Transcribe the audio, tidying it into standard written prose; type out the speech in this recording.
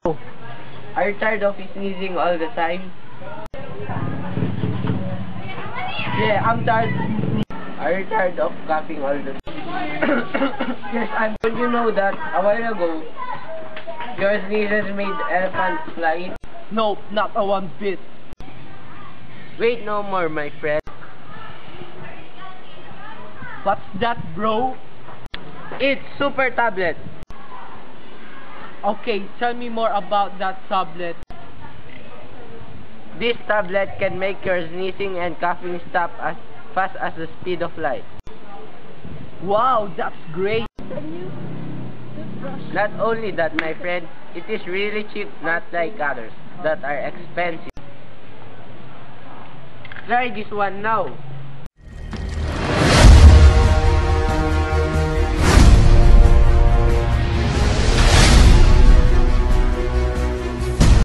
Oh, are you tired of sneezing all the time? Yeah, I'm tired. Are you tired of coughing all the time? Yes, I'm. Don't you know that a while ago, your sneezes made elephants fly? No, not a one bit. Wait no more, my friend. What's that, bro? It's Super Tablet. Okay, tell me more about that tablet. This tablet can make your sneezing and coughing stop as fast as the speed of light. Wow, that's great. Not only that, my friend, it is really cheap, not like others that are expensive. Try this one now.